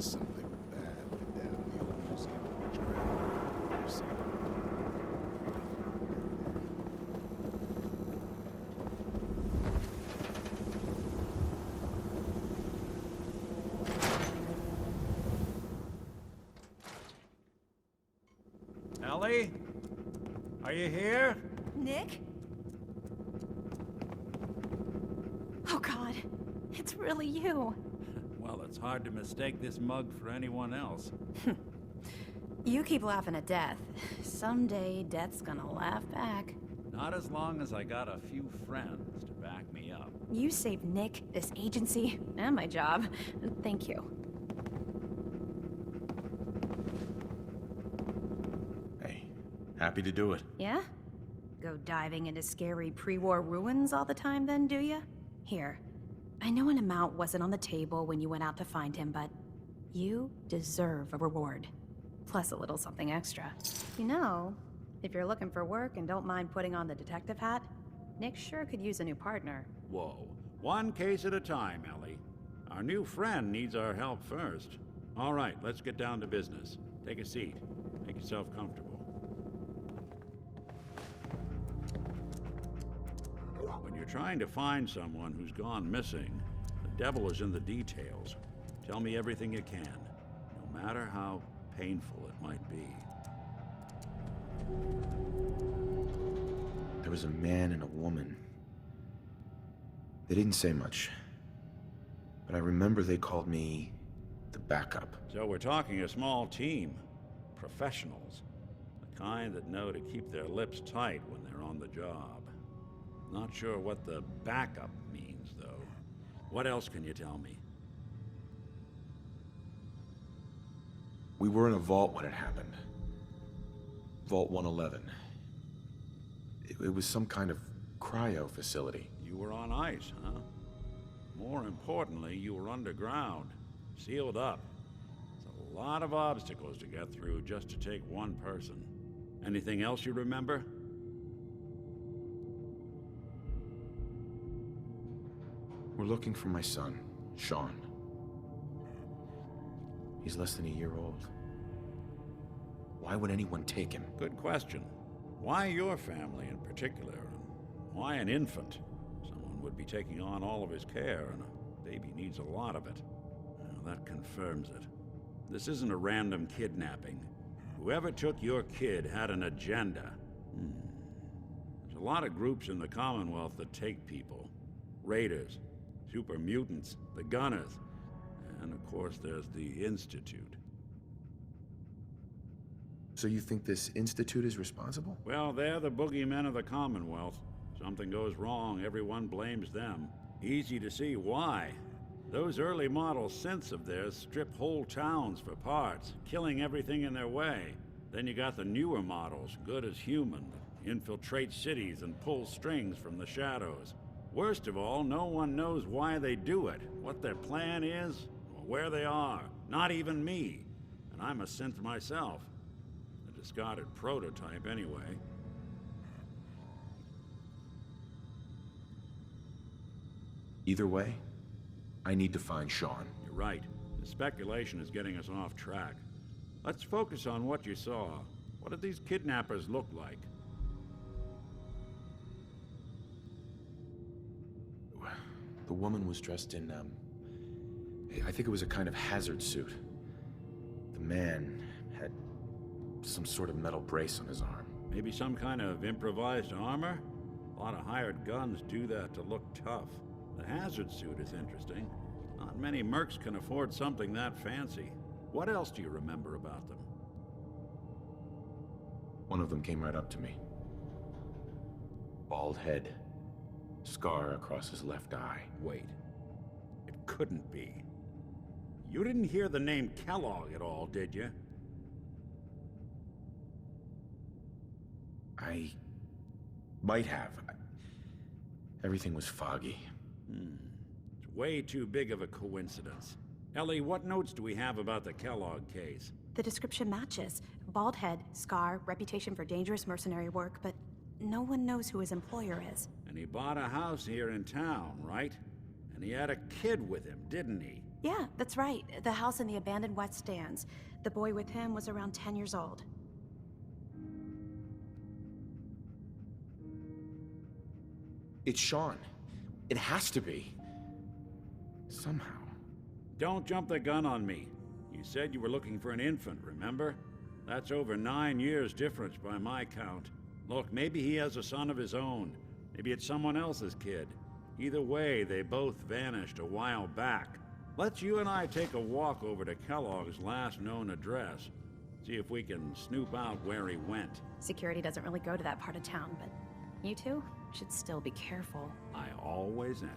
something bad went down in the old Museum of Witchcraft. You see. Ellie? Are you here? Nick? Oh God, it's really you. Well, it's hard to mistake this mug for anyone else. You keep laughing at death. Someday, death's gonna laugh back. Not as long as I got a few friends to back me up. You saved Nick, this agency, and my job. Thank you. Hey, happy to do it. Yeah? Go diving into scary pre-war ruins all the time then, do ya? Here, I know an amount wasn't on the table when you went out to find him, but you deserve a reward. Plus a little something extra. You know, if you're looking for work and don't mind putting on the detective hat, Nick sure could use a new partner. Whoa. One case at a time, Ellie. Our new friend needs our help first. All right, let's get down to business. Take a seat. Make yourself comfortable. When you're trying to find someone who's gone missing, the devil is in the details. Tell me everything you can, no matter how painful it might be. There was a man and a woman. They didn't say much, but I remember they called me the backup. So we're talking a small team. Professionals. The kind that know to keep their lips tight when they're on the job. Not sure what the backup means, though. What else can you tell me? We were in a vault when it happened. Vault 111. It was some kind of cryo facility. You were on ice, huh? More importantly, you were underground, sealed up. It's a lot of obstacles to get through just to take one person. Anything else you remember? We're looking for my son, Sean. He's less than a year old. Why would anyone take him? Good question. Why your family in particular? And why an infant? Someone would be taking on all of his care, and a baby needs a lot of it. Well, that confirms it. This isn't a random kidnapping. Whoever took your kid had an agenda. There's a lot of groups in the Commonwealth that take people. Raiders, super mutants, the Gunners, and of course there's the Institute. So you think this Institute is responsible? Well, they're the boogeymen of the Commonwealth. Something goes wrong, everyone blames them. Easy to see why. Those early model synths of theirs strip whole towns for parts, killing everything in their way. Then you got the newer models, good as human, infiltrate cities and pull strings from the shadows. Worst of all, no one knows why they do it, what their plan is, or where they are. Not even me. And I'm a synth myself. A discarded prototype, anyway. Either way, I need to find Sean. You're right. The speculation is getting us off track. Let's focus on what you saw. What did these kidnappers look like? The woman was dressed in, I think it was a kind of hazard suit. The man had some sort of metal brace on his arm. Maybe some kind of improvised armor? A lot of hired guns do that to look tough. The hazard suit is interesting. Not many mercs can afford something that fancy. What else do you remember about them? One of them came right up to me. Bald head. Scar across his left eye. Wait. It couldn't be. You didn't hear the name Kellogg at all, did you? I might have. Everything was foggy. It's way too big of a coincidence. Ellie, what notes do we have about the Kellogg case? The description matches. Bald head, scar, reputation for dangerous mercenary work, but no one knows who his employer is. And he bought a house here in town, right? And he had a kid with him, didn't he? Yeah, that's right. The house in the abandoned West Stands. The boy with him was around 10 years old. It's Sean. It has to be. Somehow. Don't jump the gun on me. You said you were looking for an infant, remember? That's over 9 years difference by my count. Look, maybe he has a son of his own. Maybe it's someone else's kid. Either way, they both vanished a while back. Let's you and I take a walk over to Kellogg's last known address. See if we can snoop out where he went. Security doesn't really go to that part of town, but you two should still be careful. I always am.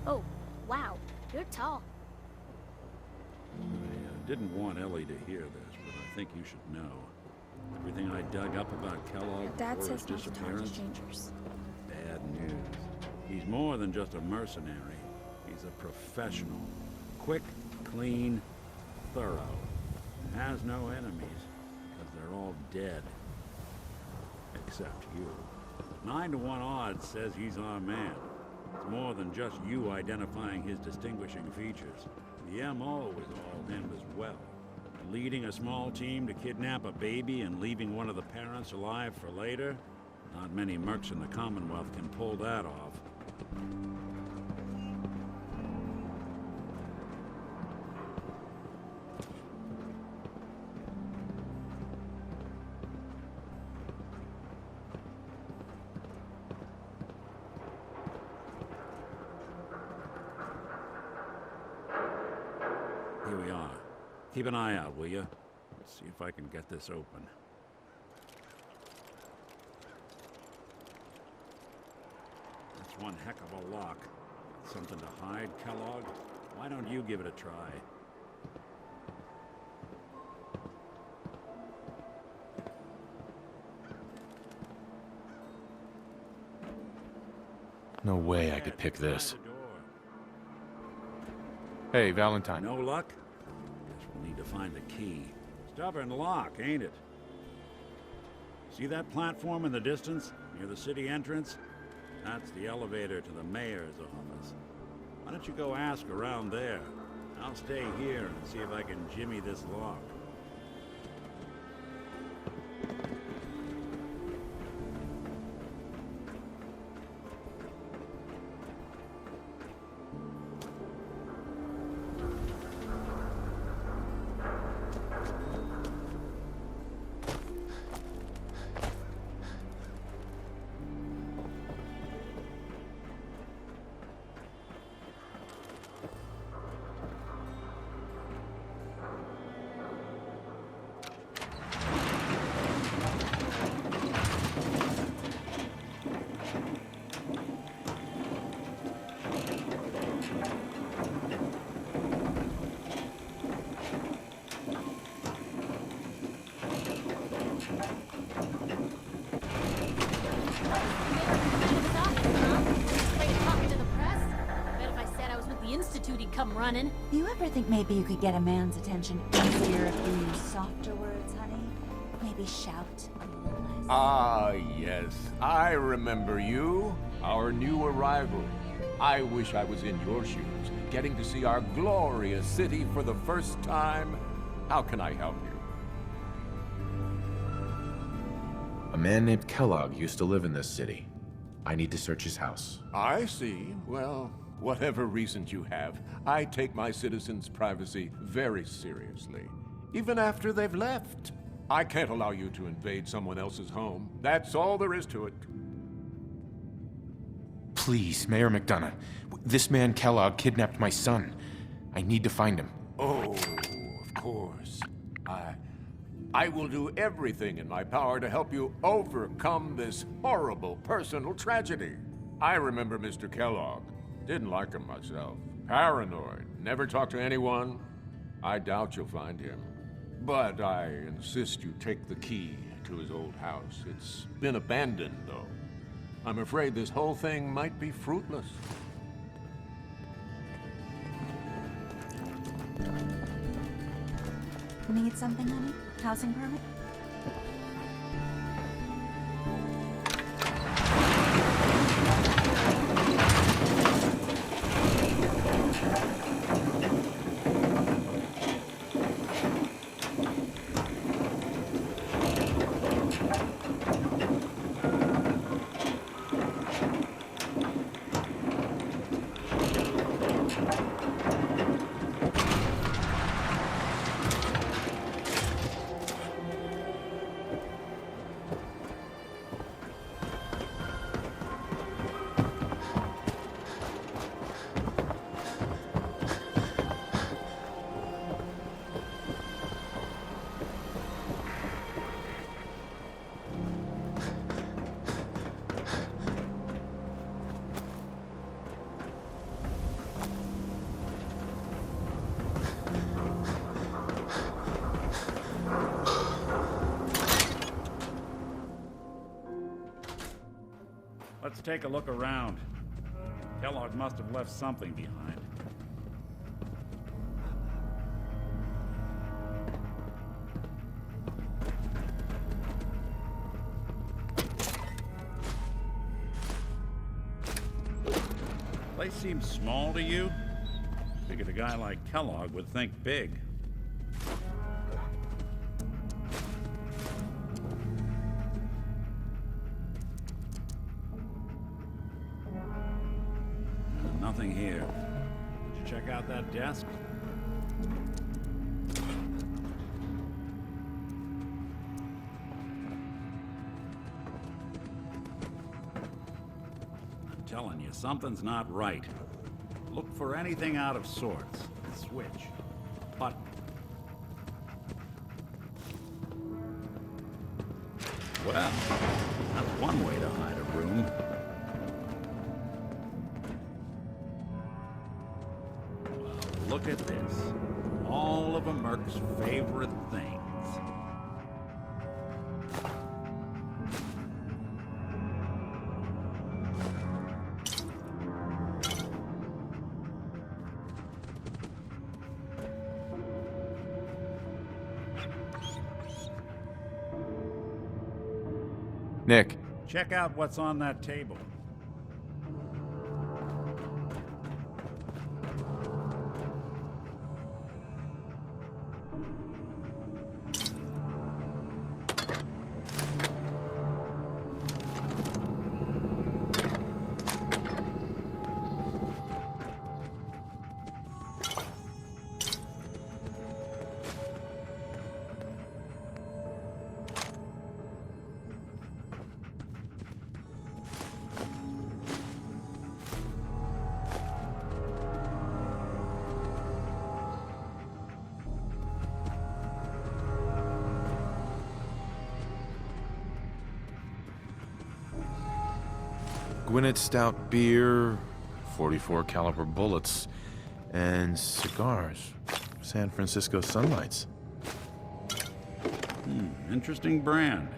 Oh, wow. You're tall. I didn't want Ellie to hear this, but I think you should know. Everything I dug up about Kellogg Dad before his says not to talk to disappearance, strangers. bad news. He's more than just a mercenary. He's a professional. Quick, clean, thorough. Has no enemies, because they're all dead. Except you. 9 to 1 odds says he's our man. It's more than just you identifying his distinguishing features. The MO is all him as well. Leading a small team to kidnap a baby and leaving one of the parents alive for later? Not many mercs in the Commonwealth can pull that off. Here we are. Keep an eye out, will you? Let's see if I can get this open. That's one heck of a lock. Something to hide, Kellogg? Why don't you give it a try? No way I could pick this. Try the door. Hey, Valentine. No luck? Guess we'll need to find the key. Stubborn lock, ain't it? See that platform in the distance, near the city entrance? That's the elevator to the mayor's office. Why don't you go ask around there? I'll stay here and see if I can jimmy this lock. He'd come running. You ever think maybe you could get a man's attention easier if you use softer words, honey? Maybe shout a little less. Ah, yes. I remember you. Our new arrival. I wish I was in your shoes, getting to see our glorious city for the first time. How can I help you? A man named Kellogg used to live in this city. I need to search his house. I see. Well, whatever reasons you have, I take my citizens' privacy very seriously. Even after they've left. I can't allow you to invade someone else's home. That's all there is to it. Please, Mayor McDonough. This man Kellogg kidnapped my son. I need to find him. Oh, of course. I will do everything in my power to help you overcome this horrible personal tragedy. I remember Mr. Kellogg. Didn't like him myself. Paranoid, never talk to anyone? I doubt you'll find him. But I insist you take the key to his old house. It's been abandoned, though. I'm afraid this whole thing might be fruitless. Need something, honey? Housing permit? Let's take a look around. Kellogg must have left something behind. Place seems small to you? Figured a guy like Kellogg would think big. Nothing here. Did you check out that desk? I'm telling you, something's not right. Look for anything out of sorts. Switch. Button. Well, that's one way to hide a room. Look at this. All of a Merc's favorite things. Nick, Check out what's on that table. Gwinnett Stout beer, 44 caliber bullets, and cigars. San Francisco Sunlights. Interesting brand.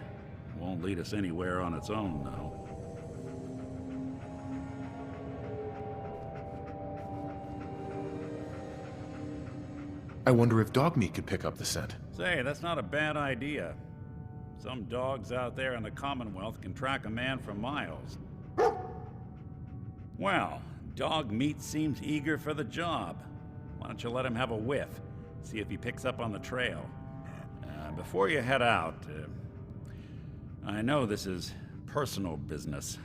Won't lead us anywhere on its own, though. I wonder if dog meat could pick up the scent. Say, that's not a bad idea. Some dogs out there in the Commonwealth can track a man for miles. Well, dog meat seems eager for the job. Why don't you let him have a whiff? See if he picks up on the trail. Before you head out, I know this is personal business.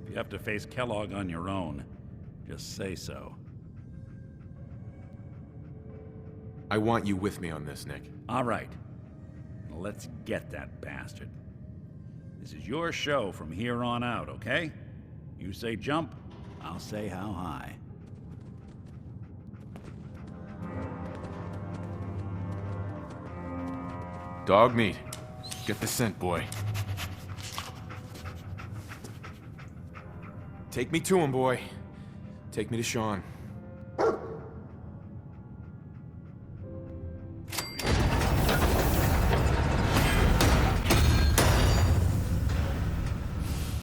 If you have to face Kellogg on your own, just say so. I want you with me on this, Nick. All right. Well, let's get that bastard. This is your show from here on out, okay? You say jump, I'll say how high. Dog meat. Get the scent, boy. Take me to him, boy. Take me to Sean.